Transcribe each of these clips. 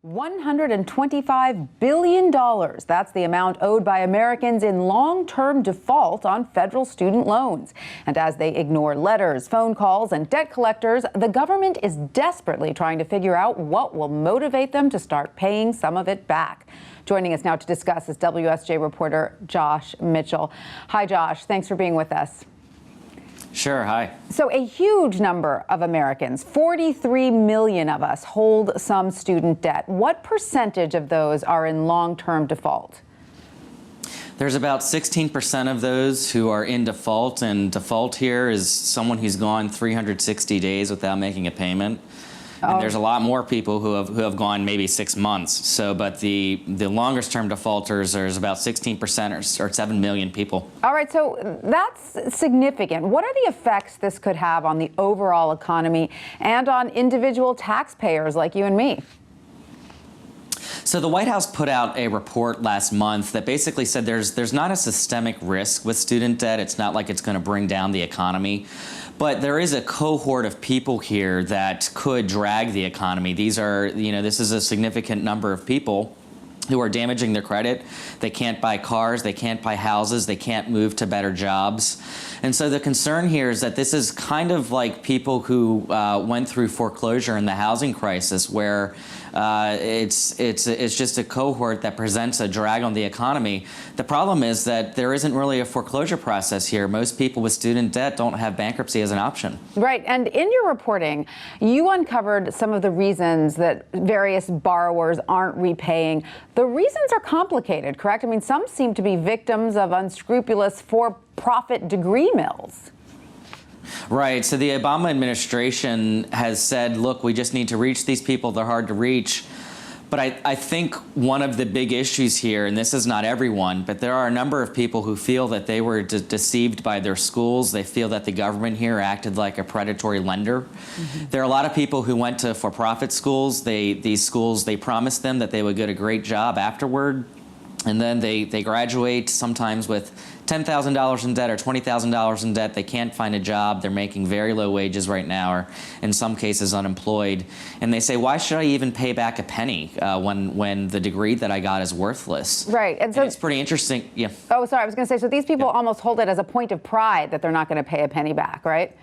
$125 billion. That's the amount owed by Americans in long-term default on federal student loans. And as they ignore letters, phone calls, and debt collectors, the government is desperately trying to figure out what will motivate them to start paying some of it back. Joining us now to discuss is WSJ reporter Josh Mitchell. Hi, Josh. Thanks for being with us. Sure. Hi. So a huge number of Americans, 43 million of us, hold some student debt. What percentage of those are in long-term default? There's about 16% of those who are in default, and default here is someone who's gone 360 days without making a payment. And there's a lot more people who have gone maybe 6 months. So, but the longest term defaulters, there's about 16% or 7 million people. All right, so that's significant. What are the effects this could have on the overall economy and on individual taxpayers like you and me? So the White House put out a report last month that basically said there's not a systemic risk with student debt. It's not like it's going to bring down the economy. But there is a cohort of people here that could drag the economy. These are, this is a significant number of people who are damaging their credit. They can't buy cars, they can't buy houses, they can't move to better jobs. And so the concern here is that this is kind of like people who went through foreclosure in the housing crisis, where it's just a cohort that presents a drag on the economy. The problem is that there isn't really a foreclosure process here. Most people with student debt don't have bankruptcy as an option. Right, and in your reporting, you uncovered some of the reasons that various borrowers aren't repaying. The reasons are complicated, correct? I mean, some seem to be victims of unscrupulous for-profit degree mills. Right. So the Obama administration has said, look, we just need to reach these people. They're hard to reach. But I think one of the big issues here, and this is not everyone, but there are a number of people who feel that they were deceived by their schools. They feel that the government here acted like a predatory lender. Mm-hmm. There are a lot of people who went to for-profit schools. These schools, they promised them that they would get a great job afterward. And then they graduate sometimes with $10,000 in debt or $20,000 in debt. They can't find a job. They're making very low wages right now, or in some cases unemployed. And they say, why should I even pay back a penny when the degree that I got is worthless? Right. And so it's pretty interesting. Yeah. Oh, sorry. I was going to say, so these people almost hold it as a point of pride that they're not going to pay a penny back, right?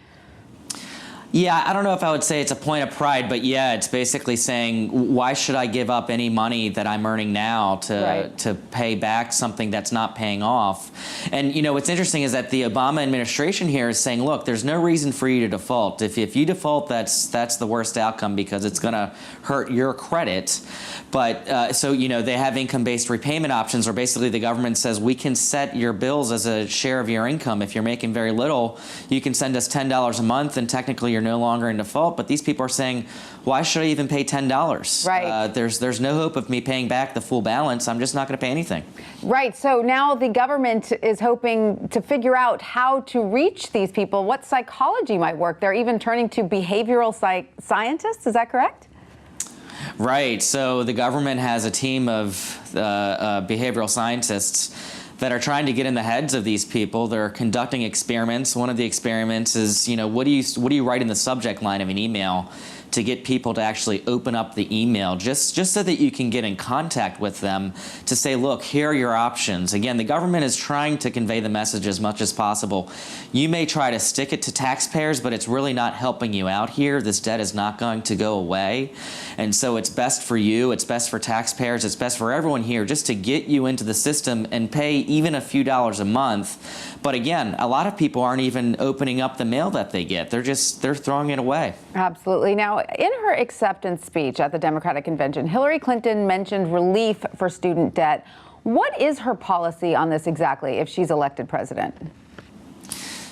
Yeah, I don't know if I would say it's a point of pride, but yeah, it's basically saying, why should I give up any money that I'm earning now to pay back something that's not paying off? And what's interesting is that the Obama administration here is saying, look, there's no reason for you to default. If you default, that's the worst outcome because it's going to hurt your credit. But so they have income-based repayment options, where basically the government says we can set your bills as a share of your income. If you're making very little, you can send us $10 a month, and technically you're no longer in default. But these people are saying, why should I even pay $10? Right. There's no hope of me paying back the full balance. I'm just not going to pay anything. Right. So now the government is hoping to figure out how to reach these people, what psychology might work. They're even turning to behavioral scientists. Is that correct? Right. So the government has a team of behavioral scientists that are trying to get in the heads of these people. They're conducting experiments. One of the experiments is, what do you write in the subject line of an email to get people to actually open up the email, just so that you can get in contact with them to say, look, here are your options. Again, the government is trying to convey the message as much as possible. You may try to stick it to taxpayers, but it's really not helping you out here. This debt is not going to go away. And so it's best for you, it's best for taxpayers, it's best for everyone here just to get you into the system and pay even a few dollars a month. But again, a lot of people aren't even opening up the mail that they get. They're throwing it away. Absolutely. Now, in her acceptance speech at the Democratic convention, Hillary Clinton mentioned relief for student debt. What is her policy on this exactly if she's elected president?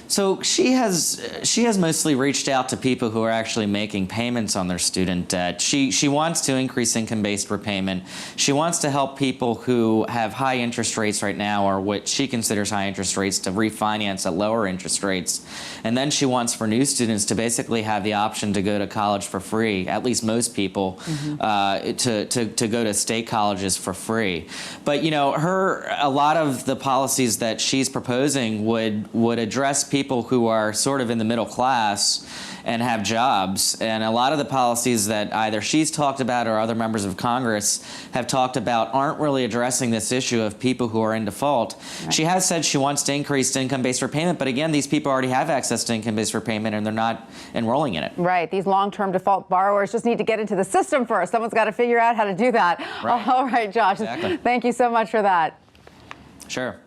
So she has mostly reached out to people who are actually making payments on their student debt. She wants to increase income-based repayment. She wants to help people who have high interest rates right now, or what she considers high interest rates, to refinance at lower interest rates. And then she wants for new students to basically have the option to go to college for free, at least most people, to go to state colleges for free. But a lot of the policies that she's proposing would address people who are sort of in the middle class and have jobs. And a lot of the policies that either she's talked about or other members of Congress have talked about aren't really addressing this issue of people who are in default. Right. She has said she wants to increase income-based repayment, but again, these people already have access to income-based repayment and they're not enrolling in it. Right. These long-term default borrowers just need to get into the system first. Someone's got to figure out how to do that. Right. All right, Josh. Exactly. Thank you so much for that. Sure.